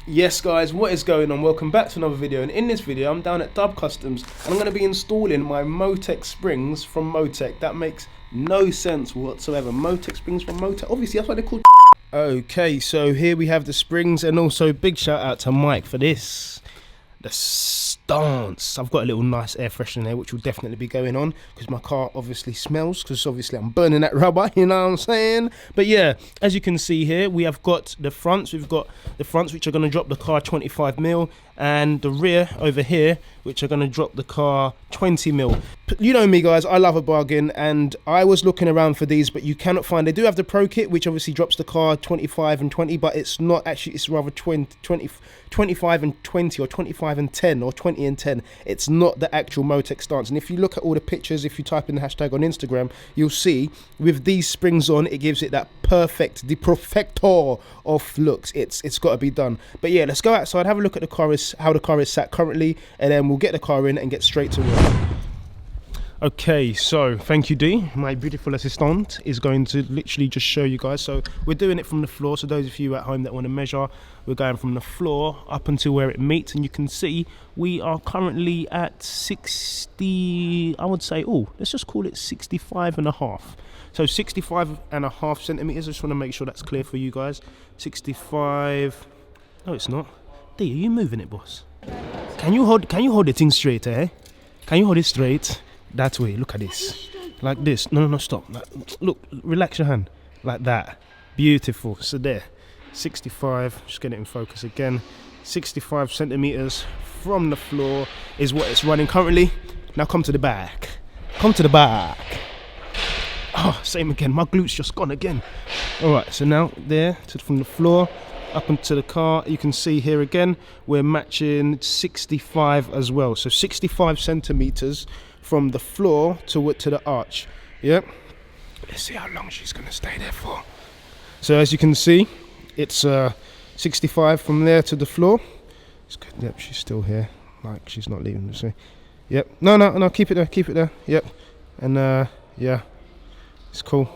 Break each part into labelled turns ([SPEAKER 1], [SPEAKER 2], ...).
[SPEAKER 1] Yes guys, what is going on? Welcome back to another video, and in this video I'm down at Dub Customs and I'm going to be installing my MOTECH springs from MOTECH. That makes no sense whatsoever. MOTECH springs from MOTECH, obviously that's why they're called. Okay, so here we have the springs, and also big shout out to Mike for this. The stance. I've got a little nice air freshener there which will definitely be going on because my car obviously smells, because obviously I'm burning that rubber, you know what I'm saying? But yeah, as you can see here, we have got the fronts. We've got the fronts which are going to drop the car 25mm, and the rear over here which are going to drop the car 20mm. You know me guys, I love a bargain, and I was looking around for these but you cannot find. They do have the Pro Kit which obviously drops the car 25 and 20, but it's not actually, it's rather 25 and 20 or 25 and 10 or 20 and 10. It's not the actual MOTECH stance. And if you look at all the pictures, if you type in the hashtag on Instagram, you'll see with these springs on, it gives it that perfect, the perfecto of looks. It's got to be done. But yeah, let's go outside, have a look at the car, how the car is sat currently, and then we'll get the car in and get straight to work. Okay, so thank you D, my beautiful assistant is going to literally just show you guys. So we're doing it from the floor, so those of you at home that want to measure, we're going from the floor up until where it meets, and you can see we are currently at 60, I would say, oh, let's just call it 65.5. So 65.5 centimeters. I just want to make sure that's clear for you guys. 65, no it's not. D, are you moving it, boss? Can you hold the thing straight, eh? Can you hold it straight? That way, look at this, like this. No, stop. Like, look, relax your hand, like that. Beautiful. So there, 65. Just get it in focus again. 65 centimeters from the floor is what it's running currently. Now come to the back. Come to the back. Oh, same again. My glute's just gone again. All right. So now there, from the floor up into the car, you can see here again we're matching 65 as well. So 65 centimeters from the floor to the arch. Yep. Let's see how long she's gonna stay there for. So as you can see, it's 65 from there to the floor. It's good. Yep, she's still here. Like she's not leaving. You see. Yep. No. Keep it there. Keep it there. Yep. And yeah, it's cool.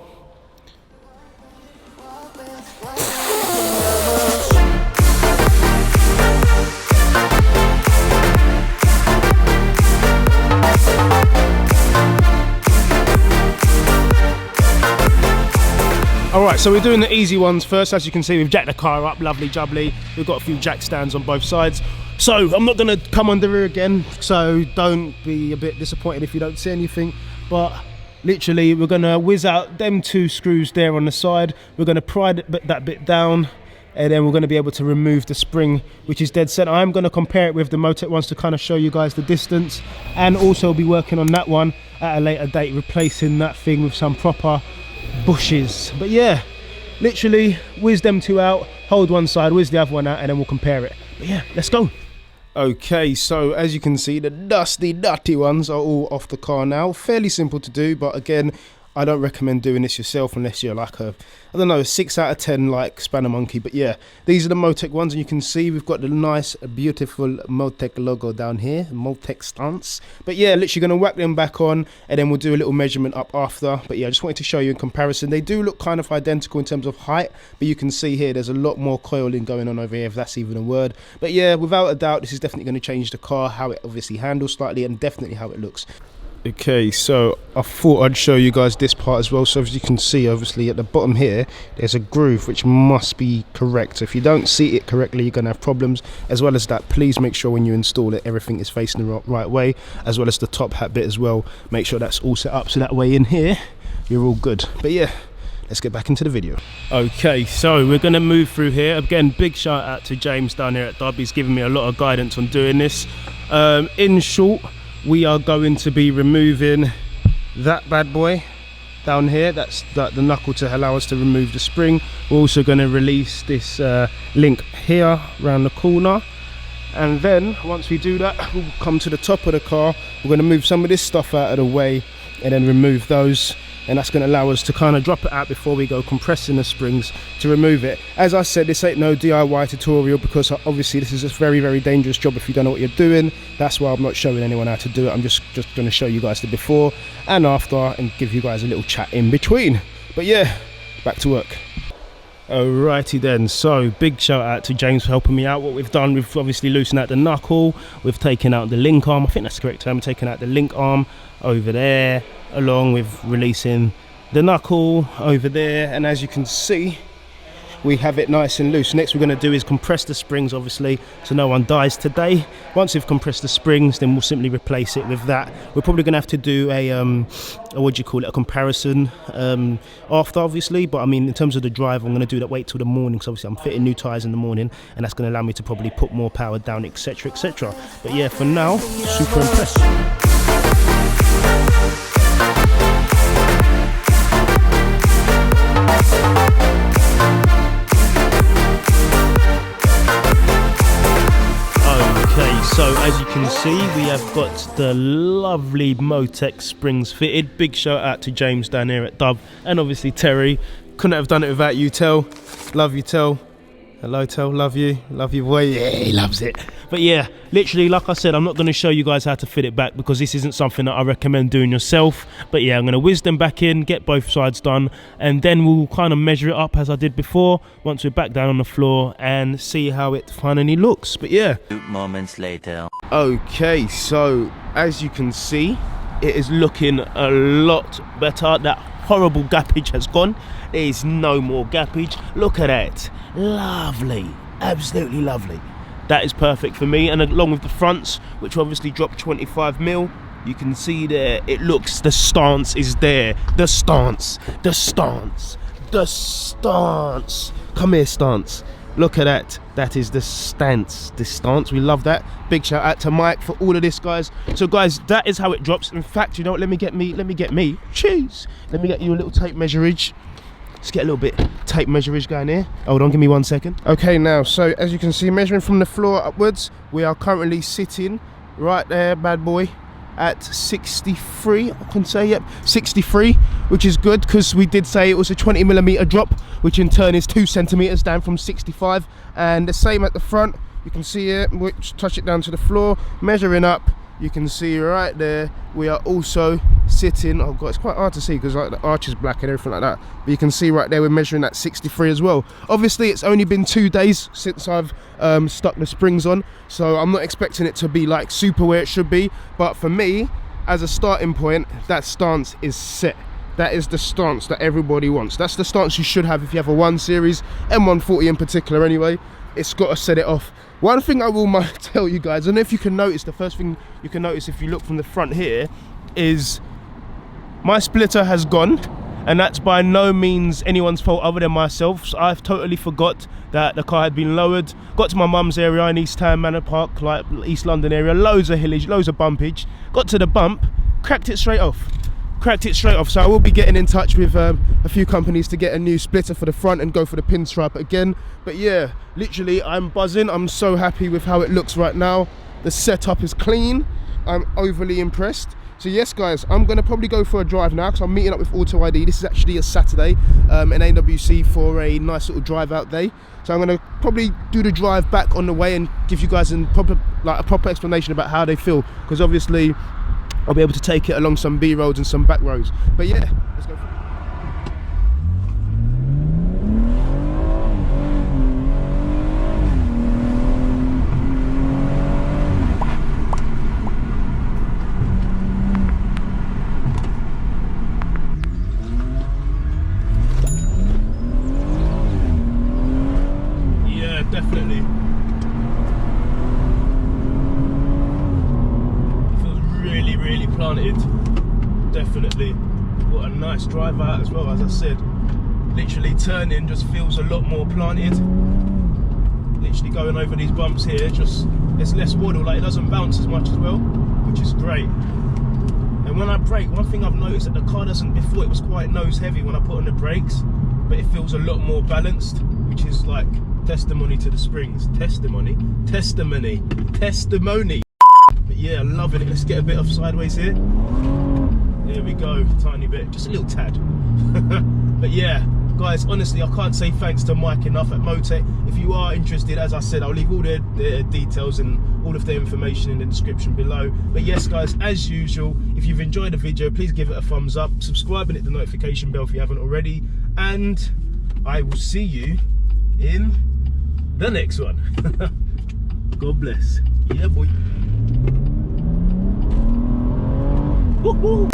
[SPEAKER 1] Alright, so we're doing the easy ones first. As you can see, we've jacked the car up, lovely jubbly. We've got a few jack stands on both sides. So I'm not going to come under here again, so don't be a bit disappointed if you don't see anything. But literally, we're going to whiz out them two screws there on the side. We're going to pry that bit down, and then we're going to be able to remove the spring, which is dead set. I'm going to compare it with the MOTECH ones to kind of show you guys the distance, and also be working on that one at a later date, replacing that thing with some proper bushes. But yeah, literally whiz them two out, hold one side, whiz the other one out, and then we'll compare it. But yeah, let's go. Okay, so as you can see, the dirty ones are all off the car now. Fairly simple to do, but again, I don't recommend doing this yourself unless you're like a, I don't know, 6 out of 10 like Spanner Monkey. But yeah, these are the MOTECH ones, and you can see we've got the nice, beautiful MOTECH logo down here, MOTECH stance. But yeah, literally going to whack them back on, and then we'll do a little measurement up after. But yeah, I just wanted to show you in comparison. They do look kind of identical in terms of height, but you can see here there's a lot more coiling going on over here, if that's even a word. But yeah, without a doubt, this is definitely going to change the car, how it obviously handles slightly, and definitely how it looks. Okay, so I thought I'd show you guys this part as well. So as you can see, obviously at the bottom here, there's a groove which must be correct. So if you don't see it correctly, you're going to have problems. As well as that, please make sure when you install it, everything is facing the right way, as well as the top hat bit as well. Make sure that's all set up so that way in here, you're all good. But yeah, let's get back into the video. Okay, so we're going to move through here. Again, big shout out to James down here at Dub. He's given me a lot of guidance on doing this. In short, we are going to be removing that bad boy down here. That's the knuckle to allow us to remove the spring. We're also going to release this link here around the corner, and then once we do that, we'll come to the top of the car. We're going to move some of this stuff out of the way and then remove those, and that's going to allow us to kind of drop it out before we go compressing the springs to remove it. As I said, this ain't no DIY tutorial, because obviously this is a very, very dangerous job if you don't know what you're doing. That's why I'm not showing anyone how to do it. I'm just going to show you guys the before and after, and give you guys a little chat in between. But yeah, back to work. Alrighty then, so big shout out to James for helping me out. What we've done, we've obviously loosened out the knuckle, we've taken out the link arm, I think that's the correct term, we've taken out the link arm over there, along with releasing the knuckle over there, and as you can see, we have it nice and loose. Next we're going to do is compress the springs, obviously, so no one dies today. Once we've compressed the springs, then we'll simply replace it with that. We're probably going to have to do a comparison after, obviously, but I mean, in terms of the drive, I'm going to do that, wait till the morning, because obviously I'm fitting new tyres in the morning, and that's going to allow me to probably put more power down, etc, etc. But yeah, for now, super impressed. So as you can see, we have got the lovely MOTECH springs fitted. Big shout out to James down here at Dub, and obviously Terry. Couldn't have done it without you, Tel. Love you, Tel. Hello, Tel. Love you boy. Yeah, he loves it. But yeah, literally, like I said, I'm not going to show you guys how to fit it back, because this isn't something that I recommend doing yourself. But yeah, I'm going to whiz them back in, get both sides done, and then we'll kind of measure it up as I did before, once we're back down on the floor, and see how it finally looks. But yeah.
[SPEAKER 2] 2 moments later.
[SPEAKER 1] Okay, so as you can see, it is looking a lot better. That horrible gappage has gone. There is no more gappage. Look at that. Lovely. Absolutely lovely. That is perfect for me, and along with the fronts, which obviously dropped 25mm, you can see there, it looks, the stance is there. The stance. Come here, stance. Look at that. That is the stance. We love that. Big shout out to Mike for all of this, guys. So guys, that is how it drops. In fact, you know what, let me get me. Jeez. Let me get you a little tape measurage. Let's get a little bit tape measurage going here. Hold on, give me 1 second. Okay, now, so as you can see, measuring from the floor upwards, we are currently sitting right there, bad boy, at 63, I can say, yep, 63, which is good, because we did say it was a 20mm drop, which in turn is 2 centimeters down from 65, and the same at the front. You can see it, which touch it down to the floor, measuring up. You can see right there, we are also sitting, oh god, it's quite hard to see because like the arch is black and everything like that, but you can see right there we're measuring at 63 as well. Obviously it's only been 2 days since I've stuck the springs on, so I'm not expecting it to be like super where it should be, but for me, as a starting point, that stance is set. That is the stance that everybody wants. That's the stance you should have if you have a 1 Series, M140 in particular anyway. It's got to set it off. One thing I will tell you guys, and if you can notice, the first thing you can notice if you look from the front here is my splitter has gone, and that's by no means anyone's fault other than myself. So I've totally forgot that the car had been lowered. Got to my mum's area in East Town Manor Park, like East London area, loads of hillage, loads of bumpage. Got to the bump, cracked it straight off. So I will be getting in touch with a few companies to get a new splitter for the front and go for the pinstripe again. But yeah, literally I'm buzzing. I'm so happy with how it looks right now. The setup is clean. I'm overly impressed. So yes guys, I'm going to probably go for a drive now because I'm meeting up with Auto ID. This is actually a Saturday in AWC for a nice little drive out day. So I'm going to probably do the drive back on the way and give you guys a proper explanation about how they feel, because obviously I'll be able to take it along some B roads and some back roads. But yeah, let's go for it. Yeah, definitely. Really planted, definitely. What a nice drive out as well, as I said. Literally turning just feels a lot more planted. Literally going over these bumps here, just it's less waddle, like it doesn't bounce as much as well, which is great. And when I brake, one thing I've noticed that the car doesn't, before it was quite nose heavy when I put on the brakes, but it feels a lot more balanced, which is like testimony to the springs. Testimony. Yeah, I'm loving it. Let's get a bit of sideways here. There we go, tiny bit, just a little tad. But yeah, guys, honestly, I can't say thanks to Mike enough at MOTECH. If you are interested, as I said, I'll leave all the details and all of the information in the description below. But yes, guys, as usual, if you've enjoyed the video, please give it a thumbs up, subscribe and hit the notification bell if you haven't already. And I will see you in the next one. God bless. Yeah, boy. Woo-hoo.